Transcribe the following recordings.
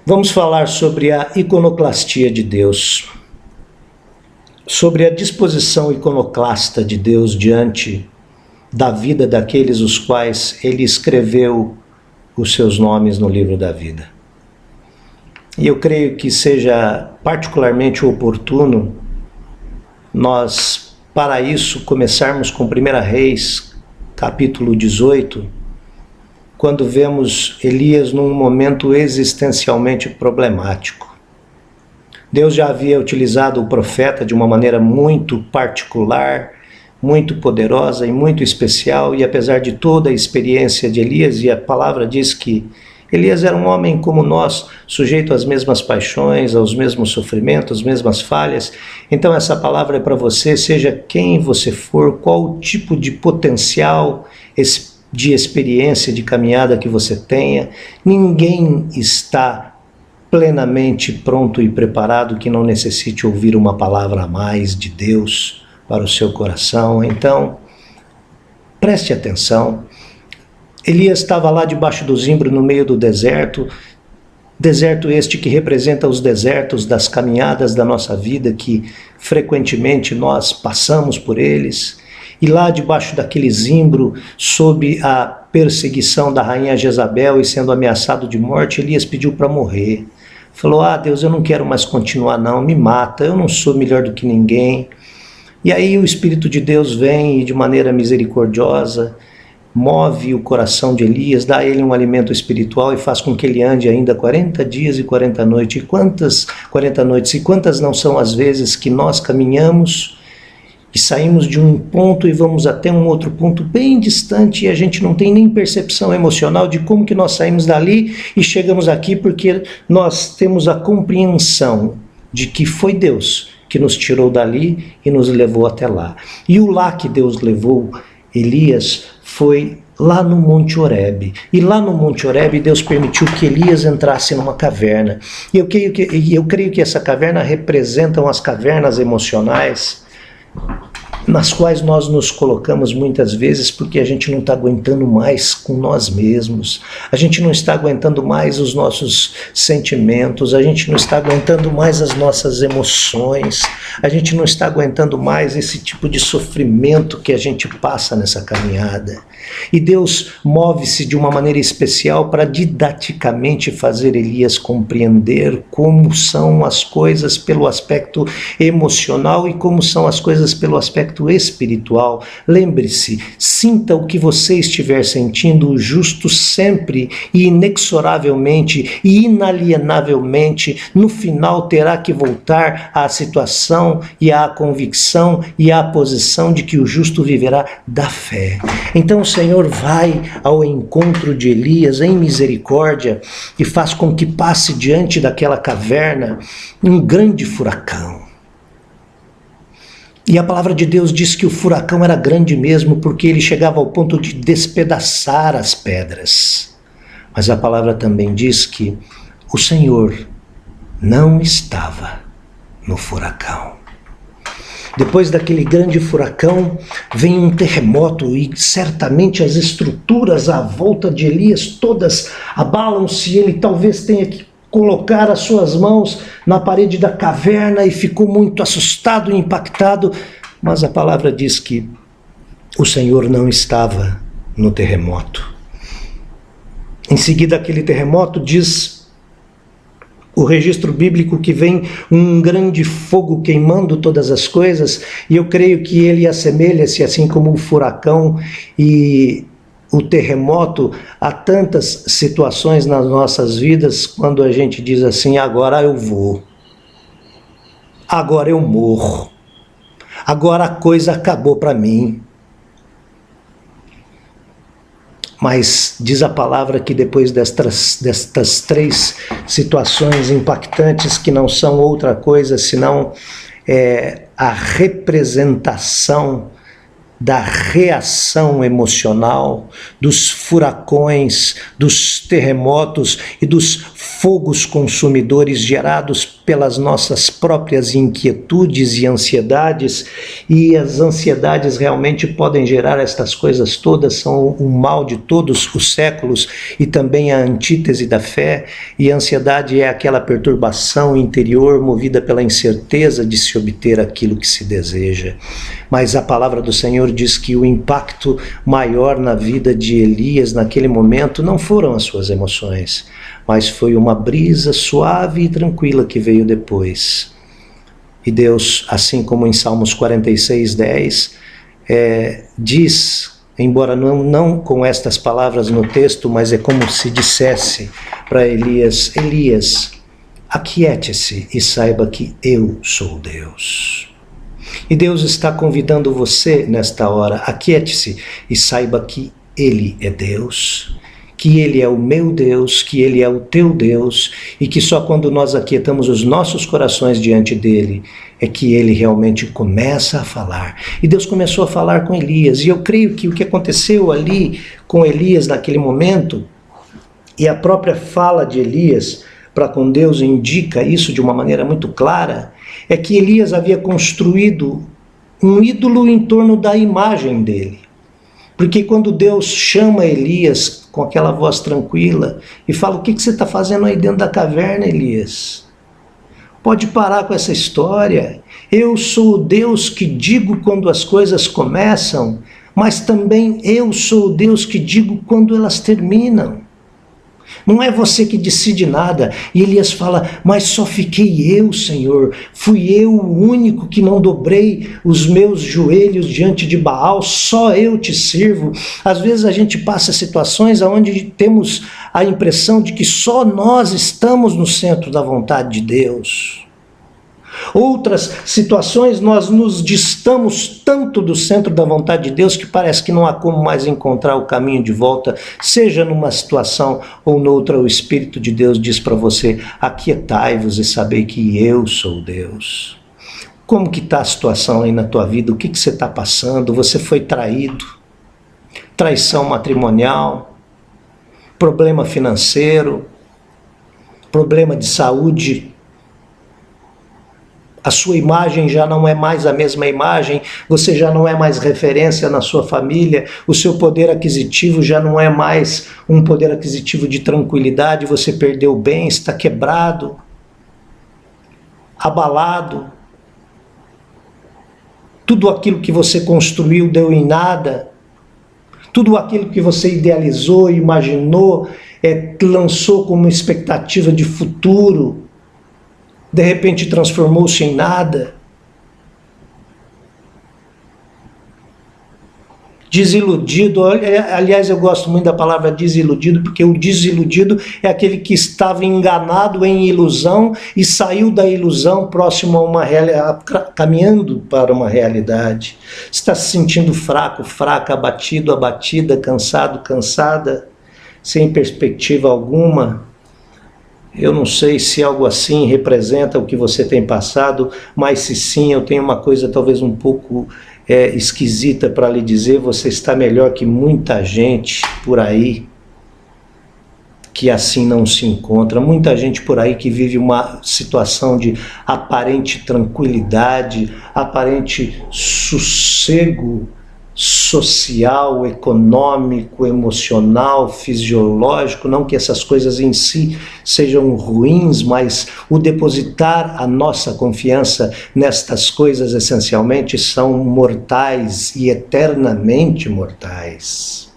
Vamos falar sobre a iconoclastia de Deus, sobre a disposição iconoclasta de Deus diante da vida daqueles os quais Ele escreveu os seus nomes no livro da vida. E eu creio que seja particularmente oportuno nós, para isso, começarmos com 1 Reis, capítulo 18, quando vemos Elias num momento existencialmente problemático. Deus já havia utilizado o profeta de uma maneira muito particular, muito poderosa e muito especial, e apesar de toda a experiência de Elias, e a palavra diz que Elias era um homem como nós, sujeito às mesmas paixões, aos mesmos sofrimentos, às mesmas falhas. Então essa palavra é para você, seja quem você for, qual o tipo de potencial de experiência, de caminhada que você tenha. Ninguém está plenamente pronto e preparado que não necessite ouvir uma palavra a mais de Deus para o seu coração. Então, preste atenção. Elias estava lá debaixo do zimbro no meio do deserto, deserto este que representa os desertos das caminhadas da nossa vida, que frequentemente nós passamos por eles. E lá debaixo daquele zimbro, sob a perseguição da rainha Jezabel e sendo ameaçado de morte, Elias pediu para morrer. Falou: Deus, eu não quero mais continuar não, me mata, eu não sou melhor do que ninguém. E aí o Espírito de Deus vem e de maneira misericordiosa move o coração de Elias, dá a ele um alimento espiritual e faz com que ele ande ainda 40 dias e 40 noites. E quantas 40 noites? E quantas não são as vezes que nós caminhamos e saímos de um ponto e vamos até um outro ponto bem distante e a gente não tem nem percepção emocional de como que nós saímos dali e chegamos aqui, porque nós temos a compreensão de que foi Deus que nos tirou dali e nos levou até lá. E o lá que Deus levou Elias foi lá no Monte Horebe. E lá no Monte Horebe Deus permitiu que Elias entrasse numa caverna. E eu creio que essa caverna representam as cavernas emocionais nas quais nós nos colocamos muitas vezes porque a gente não está aguentando mais com nós mesmos, a gente não está aguentando mais os nossos sentimentos, a gente não está aguentando mais as nossas emoções, a gente não está aguentando mais esse tipo de sofrimento que a gente passa nessa caminhada. E Deus move-se de uma maneira especial para didaticamente fazer Elias compreender como são as coisas pelo aspecto emocional e como são as coisas pelo aspecto espiritual. Lembre-se, sinta o que você estiver sentindo, o justo sempre e inexoravelmente e inalienavelmente no final terá que voltar à situação e à convicção e à posição de que o justo viverá da fé. Então o Senhor vai ao encontro de Elias em misericórdia e faz com que passe diante daquela caverna um grande furacão. E a palavra de Deus diz que o furacão era grande mesmo, porque ele chegava ao ponto de despedaçar as pedras. Mas a palavra também diz que o Senhor não estava no furacão. Depois daquele grande furacão, vem um terremoto e certamente as estruturas à volta de Elias todas abalam-se. Ele talvez tenha que colocar as suas mãos na parede da caverna e ficou muito assustado e impactado. Mas a palavra diz que o Senhor não estava no terremoto. Em seguida, aquele terremoto diz o registro bíblico que vem um grande fogo queimando todas as coisas, e eu creio que ele assemelha-se, assim como o furacão e o terremoto, a tantas situações nas nossas vidas, quando a gente diz assim: agora eu vou, agora eu morro, agora a coisa acabou para mim. Mas diz a palavra que depois destas três situações impactantes, que não são outra coisa senão a representação da reação emocional, dos furacões, dos terremotos e dos fogos consumidores gerados pelas nossas próprias inquietudes e ansiedades. E as ansiedades realmente podem gerar estas coisas todas, são o mal de todos os séculos e também a antítese da fé. E a ansiedade é aquela perturbação interior movida pela incerteza de se obter aquilo que se deseja. Mas a palavra do Senhor diz que o impacto maior na vida de Elias naquele momento não foram as suas emoções, mas foi uma brisa suave e tranquila que veio depois. E Deus, assim como em Salmos 46:10, diz, embora não com estas palavras no texto, mas é como se dissesse para Elias: Elias, aquiete-se e saiba que eu sou Deus. E Deus está convidando você nesta hora: aquiete-se e saiba que Ele é Deus, que Ele é o meu Deus, que Ele é o teu Deus, e que só quando nós aquietamos os nossos corações diante dEle é que Ele realmente começa a falar. E Deus começou a falar com Elias, e eu creio que o que aconteceu ali com Elias naquele momento, e a própria fala de Elias para com Deus indica isso de uma maneira muito clara, é que Elias havia construído um ídolo em torno da imagem dele. Porque quando Deus chama Elias com aquela voz tranquila e fala: o que você está fazendo aí dentro da caverna, Elias? Pode parar com essa história. Eu sou o Deus que digo quando as coisas começam, mas também eu sou o Deus que digo quando elas terminam. Não é você que decide nada. E Elias fala: mas só fiquei eu, Senhor. Fui eu o único que não dobrei os meus joelhos diante de Baal. Só eu te sirvo. Às vezes a gente passa situações onde temos a impressão de que só nós estamos no centro da vontade de Deus. Outras situações nós nos distamos tanto do centro da vontade de Deus que parece que não há como mais encontrar o caminho de volta, seja numa situação ou noutra. O Espírito de Deus diz para você: aquietai-vos e sabei que eu sou Deus. Como que está a situação aí na tua vida? O que você está passando? Você foi traído? Traição matrimonial? Problema financeiro? Problema de saúde? A sua imagem já não é mais a mesma imagem, você já não é mais referência na sua família, o seu poder aquisitivo já não é mais um poder aquisitivo de tranquilidade, você perdeu bem, está quebrado, abalado. Tudo aquilo que você construiu deu em nada, tudo aquilo que você idealizou, imaginou, lançou como expectativa de futuro, de repente transformou-se em nada. Desiludido, aliás, eu gosto muito da palavra desiludido, porque o desiludido é aquele que estava enganado em ilusão e saiu da ilusão próximo a uma realidade, caminhando para uma realidade. Está se sentindo fraco, fraca, abatido, abatida, cansado, cansada, sem perspectiva alguma. Eu não sei se algo assim representa o que você tem passado, mas se sim, eu tenho uma coisa talvez um pouco esquisita para lhe dizer: você está melhor que muita gente por aí que assim não se encontra. Muita gente por aí que vive uma situação de aparente tranquilidade, aparente sossego social, econômico, emocional, fisiológico. Não que essas coisas em si sejam ruins, mas o depositar a nossa confiança nestas coisas essencialmente são mortais e eternamente mortais.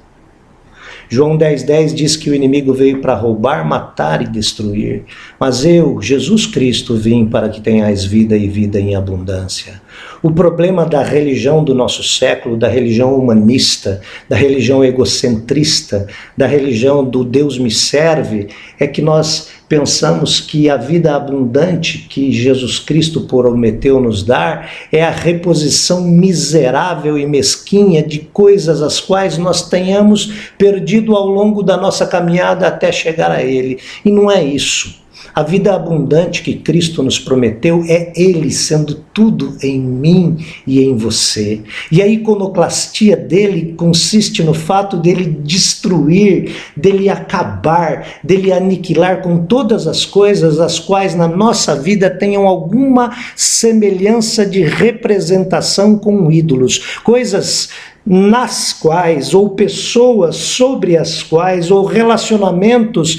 João 10,10 diz que o inimigo veio para roubar, matar e destruir, mas eu, Jesus Cristo, vim para que tenhais vida e vida em abundância. O problema da religião do nosso século, da religião humanista, da religião egocentrista, da religião do Deus me serve, é que nós pensamos que a vida abundante que Jesus Cristo prometeu nos dar é a reposição miserável e mesquinha de coisas as quais nós tenhamos perdido ao longo da nossa caminhada até chegar a Ele. E não é isso. A vida abundante que Cristo nos prometeu é Ele sendo tudo em mim e em você. E a iconoclastia dele consiste no fato dele destruir, dele acabar, dele aniquilar com todas as coisas as quais na nossa vida tenham alguma semelhança de representação com ídolos. Coisas nas quais, ou pessoas sobre as quais, ou relacionamentos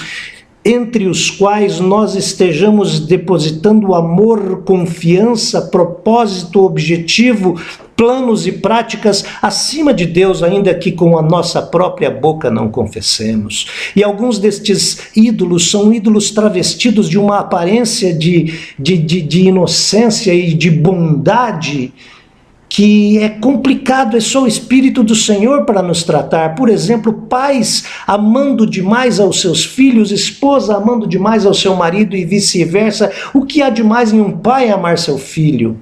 entre os quais nós estejamos depositando amor, confiança, propósito, objetivo, planos e práticas acima de Deus, ainda que com a nossa própria boca não confessemos. E alguns destes ídolos são ídolos travestidos de uma aparência de inocência e de bondade, que é complicado, é só o Espírito do Senhor para nos tratar. Por exemplo, pais amando demais aos seus filhos, esposa amando demais ao seu marido e vice-versa. O que há de mais em um pai amar seu filho?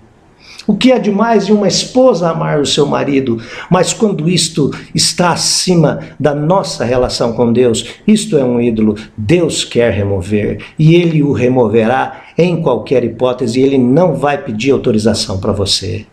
O que há de mais em uma esposa amar o seu marido? Mas quando isto está acima da nossa relação com Deus, isto é um ídolo. Deus quer remover e Ele o removerá em qualquer hipótese, e Ele não vai pedir autorização para você.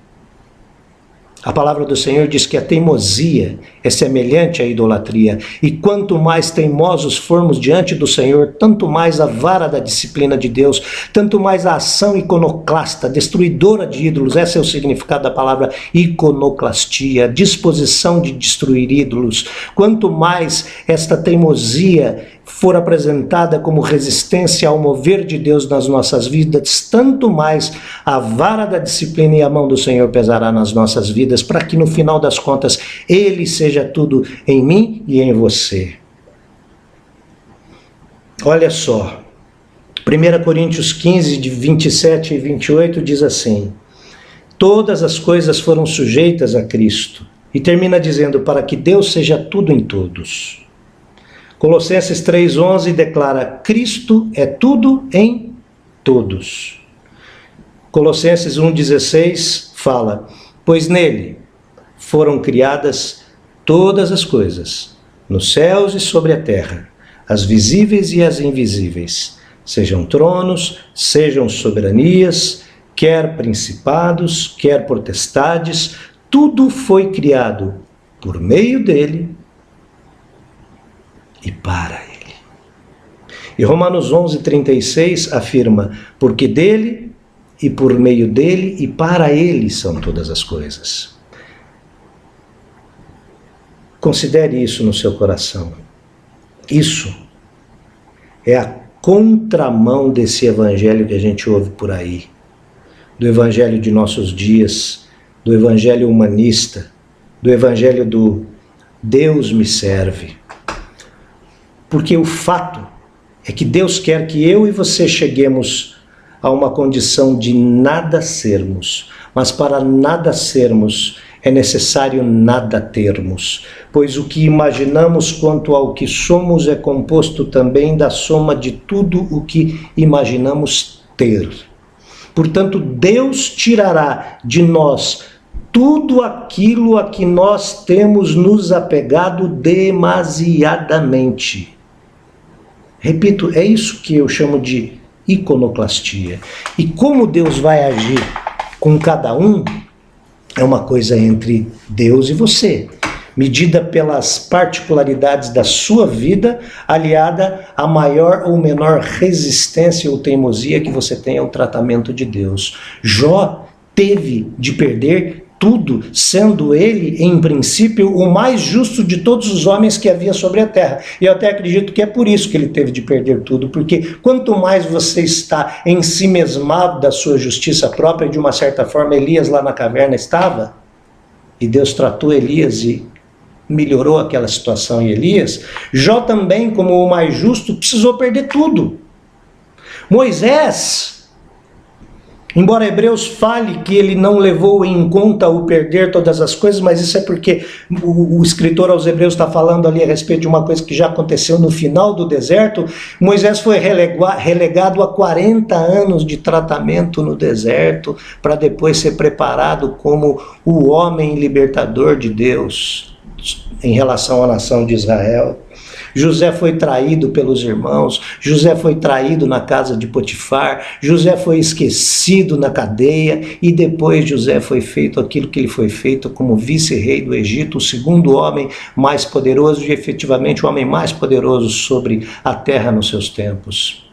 A palavra do Senhor diz que a teimosia é semelhante à idolatria, e quanto mais teimosos formos diante do Senhor, tanto mais a vara da disciplina de Deus, tanto mais a ação iconoclasta, destruidora de ídolos, esse é o significado da palavra iconoclastia, disposição de destruir ídolos. Quanto mais esta teimosia for apresentada como resistência ao mover de Deus nas nossas vidas, tanto mais a vara da disciplina e a mão do Senhor pesará nas nossas vidas, para que no final das contas Ele seja tudo em mim e em você. Olha só, 1 Coríntios 15, de 27 e 28 diz assim: todas as coisas foram sujeitas a Cristo, e termina dizendo, para que Deus seja tudo em todos. Colossenses 3,11 declara, Cristo é tudo em todos. Colossenses 1,16 fala, pois nele foram criadas todas as coisas, nos céus e sobre a terra, as visíveis e as invisíveis, sejam tronos, sejam soberanias, quer principados, quer potestades, tudo foi criado por meio dele e para ele. E Romanos 11:36 afirma, porque dele e por meio dele e para ele são todas as coisas. Considere isso no seu coração. Isso é a contramão desse evangelho que a gente ouve por aí, do evangelho de nossos dias, do evangelho humanista, do evangelho do Deus me serve. Porque o fato é que Deus quer que eu e você cheguemos a uma condição de nada sermos, mas para nada sermos é necessário nada termos, pois o que imaginamos quanto ao que somos é composto também da soma de tudo o que imaginamos ter. Portanto, Deus tirará de nós tudo aquilo a que nós temos nos apegado demasiadamente. Repito, é isso que eu chamo de iconoclastia. E como Deus vai agir com cada um, é uma coisa entre Deus e você, medida pelas particularidades da sua vida, aliada à maior ou menor resistência ou teimosia que você tem ao tratamento de Deus. Jó teve de perder tudo, sendo ele, em princípio, o mais justo de todos os homens que havia sobre a terra. E eu até acredito que é por isso que ele teve de perder tudo, porque quanto mais você está ensimesmado da sua justiça própria, de uma certa forma Elias lá na caverna estava, e Deus tratou Elias e melhorou aquela situação em Elias, Jó também, como o mais justo, precisou perder tudo. Moisés, embora Hebreus fale que ele não levou em conta o perder todas as coisas, mas isso é porque o escritor aos Hebreus está falando ali a respeito de uma coisa que já aconteceu no final do deserto. Moisés foi relegado a 40 anos de tratamento no deserto, para depois ser preparado como o homem libertador de Deus em relação à nação de Israel. José foi traído pelos irmãos, José foi traído na casa de Potifar, José foi esquecido na cadeia e depois José foi feito aquilo que ele foi feito como vice-rei do Egito, o segundo homem mais poderoso e efetivamente o homem mais poderoso sobre a terra nos seus tempos.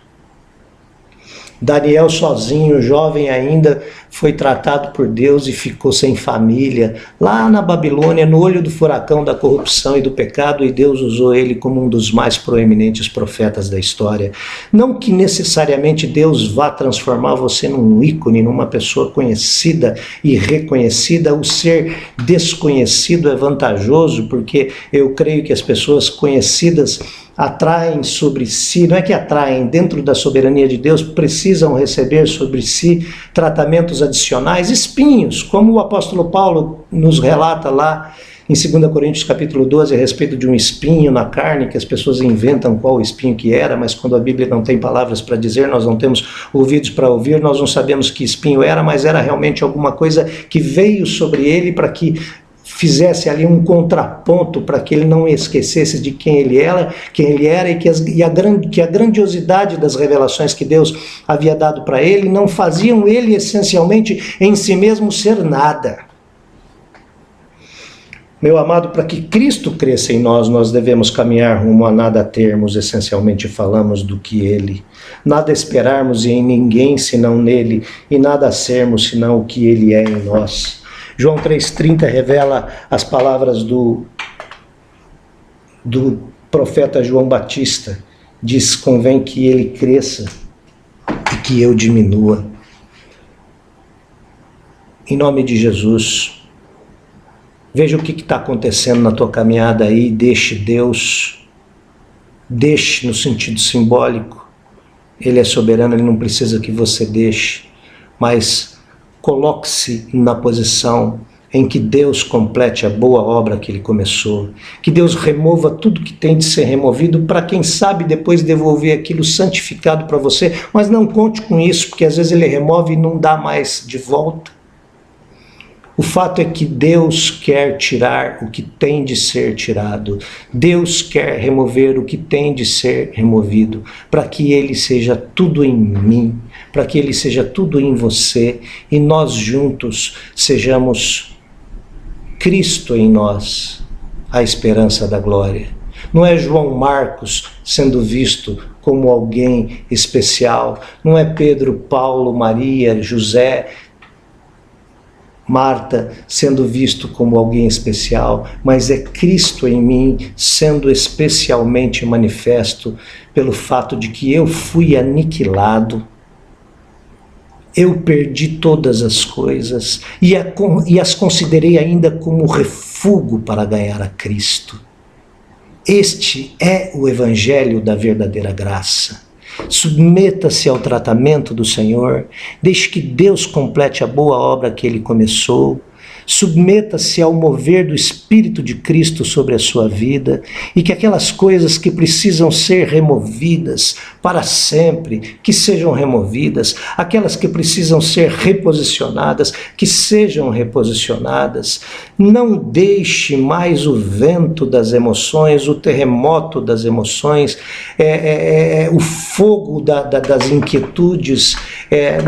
Daniel sozinho, jovem ainda, foi tratado por Deus e ficou sem família, lá na Babilônia, no olho do furacão da corrupção e do pecado, e Deus usou ele como um dos mais proeminentes profetas da história. Não que necessariamente Deus vá transformar você num ícone, numa pessoa conhecida e reconhecida. O ser desconhecido é vantajoso, porque eu creio que as pessoas conhecidas atraem sobre si, não é que atraem, dentro da soberania de Deus, precisam receber sobre si tratamentos adicionais, espinhos, como o apóstolo Paulo nos relata lá em 2 Coríntios capítulo 12, a respeito de um espinho na carne, que as pessoas inventam qual espinho que era, mas quando a Bíblia não tem palavras para dizer, nós não temos ouvidos para ouvir, nós não sabemos que espinho era, mas era realmente alguma coisa que veio sobre ele para que fizesse ali um contraponto para que ele não esquecesse de quem ele era e que a grandiosidade das revelações que Deus havia dado para ele não faziam ele essencialmente em si mesmo ser nada. Meu amado, para que Cristo cresça em nós, nós devemos caminhar rumo a nada termos, essencialmente falamos do que Ele. Nada esperarmos em ninguém senão nele, e nada sermos senão o que Ele é em nós. João 3,30 revela as palavras do profeta João Batista. Diz: convém que ele cresça e que eu diminua. Em nome de Jesus, veja o que está acontecendo na tua caminhada aí, deixe Deus, deixe no sentido simbólico. Ele é soberano, ele não precisa que você deixe, mas coloque-se na posição em que Deus complete a boa obra que Ele começou. Que Deus remova tudo que tem de ser removido para, quem sabe, depois devolver aquilo santificado para você. Mas não conte com isso, porque às vezes Ele remove e não dá mais de volta. O fato é que Deus quer tirar o que tem de ser tirado. Deus quer remover o que tem de ser removido, para que Ele seja tudo em mim, para que Ele seja tudo em você, e nós juntos sejamos Cristo em nós, a esperança da glória. Não é João Marcos sendo visto como alguém especial, não é Pedro, Paulo, Maria, José, Marta sendo visto como alguém especial, mas é Cristo em mim sendo especialmente manifesto pelo fato de que eu fui aniquilado, eu perdi todas as coisas e as considerei ainda como refúgio para ganhar a Cristo. Este é o Evangelho da verdadeira graça. Submeta-se ao tratamento do Senhor, deixe que Deus complete a boa obra que Ele começou, submeta-se ao mover do Espírito de Cristo sobre a sua vida, e que aquelas coisas que precisam ser removidas para sempre, que sejam removidas, aquelas que precisam ser reposicionadas, que sejam reposicionadas. Não deixe mais o vento das emoções, o terremoto das emoções, o fogo das inquietudes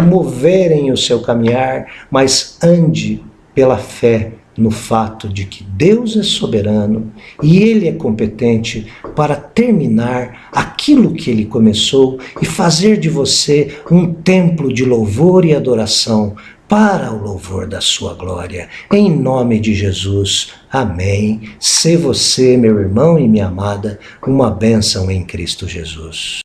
moverem o seu caminhar, mas ande pela fé no fato de que Deus é soberano e Ele é competente para terminar aquilo que Ele começou e fazer de você um templo de louvor e adoração para o louvor da sua glória. Em nome de Jesus, amém. Sê você, meu irmão e minha amada, uma bênção em Cristo Jesus.